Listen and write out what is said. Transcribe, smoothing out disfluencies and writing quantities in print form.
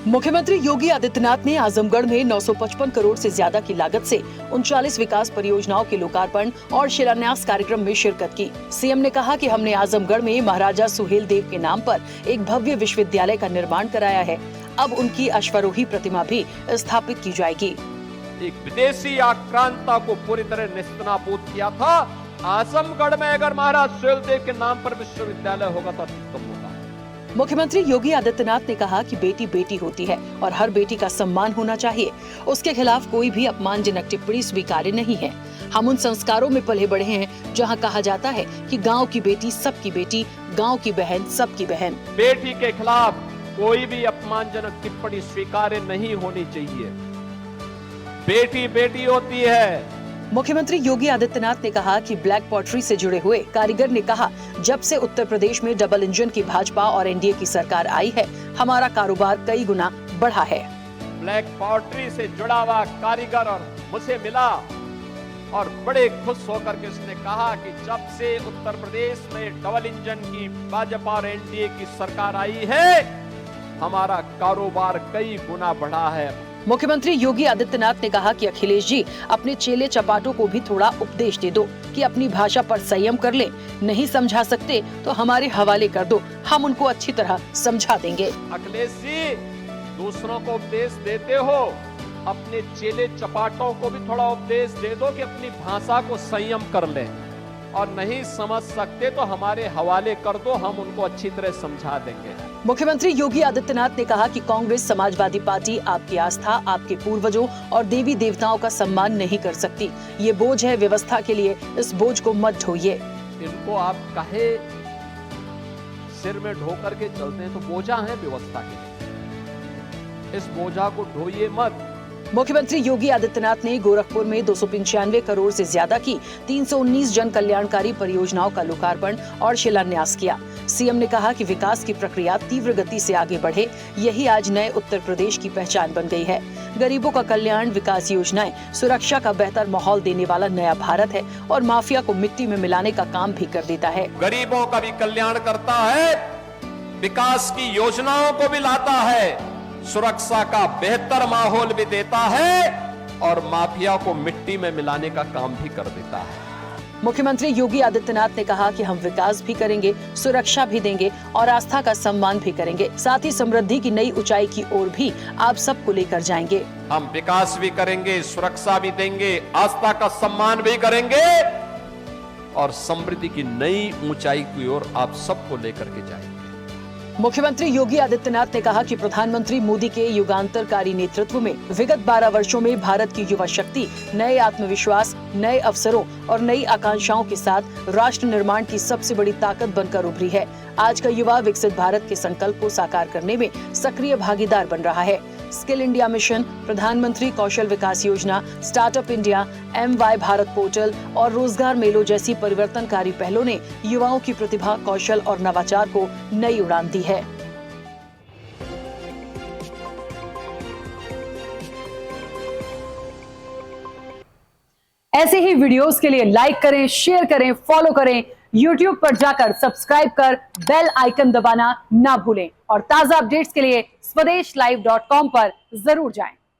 मुख्यमंत्री योगी आदित्यनाथ ने आजमगढ़ में 955 करोड़ से ज्यादा की लागत से 39 विकास परियोजनाओं के लोकार्पण और शिलान्यास कार्यक्रम में शिरकत की। सीएम ने कहा कि हमने आजमगढ़ में महाराजा सुहेल देव के नाम पर एक भव्य विश्वविद्यालय का निर्माण कराया है। अब उनकी अश्वारोही प्रतिमा भी स्थापित की जाएगी। एक विदेशी आक्रांता को पूरी तरह नेस्तनाबूद किया था। आजमगढ़ में अगर महाराज सुहेल देव के नाम पर विश्वविद्यालय होगा तो अत्युत्तम होगा। मुख्यमंत्री योगी आदित्यनाथ ने कहा कि बेटी बेटी होती है और हर बेटी का सम्मान होना चाहिए। उसके खिलाफ कोई भी अपमानजनक टिप्पणी स्वीकार्य नहीं है। हम उन संस्कारों में पले बढ़े हैं जहां कहा जाता है कि गांव की बेटी सबकी बेटी, गांव की बहन सबकी बहन। बेटी के खिलाफ कोई भी अपमानजनक टिप्पणी स्वीकार्य नहीं होनी चाहिए। बेटी बेटी होती है। मुख्यमंत्री योगी आदित्यनाथ ने कहा कि ब्लैक पॉटरी से जुड़े हुए कारीगर ने कहा, जब से उत्तर प्रदेश में डबल इंजन की भाजपा और एनडीए की सरकार आई है, हमारा कारोबार कई गुना बढ़ा है। ब्लैक पॉटरी से जुड़ा हुआ कारीगर और मुझे मिला और बड़े खुश होकर के उसने कहा कि जब से उत्तर प्रदेश में डबल इंजन की भाजपा और एनडीए की सरकार आई है, हमारा कारोबार कई गुना बढ़ा है। मुख्यमंत्री योगी आदित्यनाथ ने कहा कि अखिलेश जी अपने चेले चपाटों को भी थोड़ा उपदेश दे दो कि अपनी भाषा पर संयम कर लें। नहीं समझा सकते तो हमारे हवाले कर दो, हम उनको अच्छी तरह समझा देंगे। अखिलेश जी, दूसरों को उपदेश देते हो, अपने चेले चपाटों को भी थोड़ा उपदेश दे दो कि अपनी भाषा को संयम कर लें, और नहीं समझ सकते तो हमारे हवाले कर दो, हम उनको अच्छी तरह समझा देंगे। मुख्यमंत्री योगी आदित्यनाथ ने कहा कि कांग्रेस समाजवादी पार्टी आपकी आस्था, आपके पूर्वजों और देवी देवताओं का सम्मान नहीं कर सकती। ये बोझ है व्यवस्था के लिए, इस बोझ को मत ढोइए। इनको आप कहे सिर में ढो करके चलते हैं तो बोझा है व्यवस्था के लिए, इस बोझा को ढोइए मत। मुख्यमंत्री योगी आदित्यनाथ ने गोरखपुर में 295 करोड़ से ज्यादा की 319 जन कल्याणकारी परियोजनाओं का लोकार्पण और शिलान्यास किया। सीएम ने कहा कि विकास की प्रक्रिया तीव्र गति से आगे बढ़े, यही आज नए उत्तर प्रदेश की पहचान बन गई है। गरीबों का कल्याण, विकास योजनाएं, सुरक्षा का बेहतर माहौल देने वाला नया भारत है और माफिया को मिट्टी में मिलाने का काम भी कर देता है। गरीबों का भी कल्याण करता है, विकास की योजनाओं को भी लाता है, सुरक्षा का बेहतर माहौल भी देता है और माफिया को मिट्टी में मिलाने का काम भी कर देता है। मुख्यमंत्री योगी आदित्यनाथ ने कहा कि हम विकास भी करेंगे, सुरक्षा भी देंगे और आस्था का सम्मान भी करेंगे। साथ ही समृद्धि की नई ऊंचाई की ओर भी आप सबको लेकर जाएंगे। हम विकास भी करेंगे, सुरक्षा भी देंगे, आस्था का सम्मान भी करेंगे और समृद्धि की नई ऊंचाई की ओर आप सबको लेकर के जाएंगे। मुख्यमंत्री योगी आदित्यनाथ ने कहा कि प्रधानमंत्री मोदी के युगांतरकारी नेतृत्व में विगत 12 वर्षों में भारत की युवा शक्ति नए आत्मविश्वास, नए अवसरों और नई आकांक्षाओं के साथ राष्ट्र निर्माण की सबसे बड़ी ताकत बनकर उभरी है। आज का युवा विकसित भारत के संकल्प को साकार करने में सक्रिय भागीदार बन रहा है। स्किल इंडिया मिशन, प्रधानमंत्री कौशल विकास योजना, startup India, MY Bharat portal और रोजगार मेलों जैसी परिवर्तनकारी पहलों ने युवाओं की प्रतिभा, कौशल और नवाचार को नई उड़ान दी है। ऐसे ही वीडियोस के लिए लाइक करें, शेयर करें, फॉलो करें। YouTube पर जाकर सब्सक्राइब कर बेल आइकन दबाना ना भूलें और ताजा अपडेट्स के लिए swedeshlive.com पर जरूर जाएं।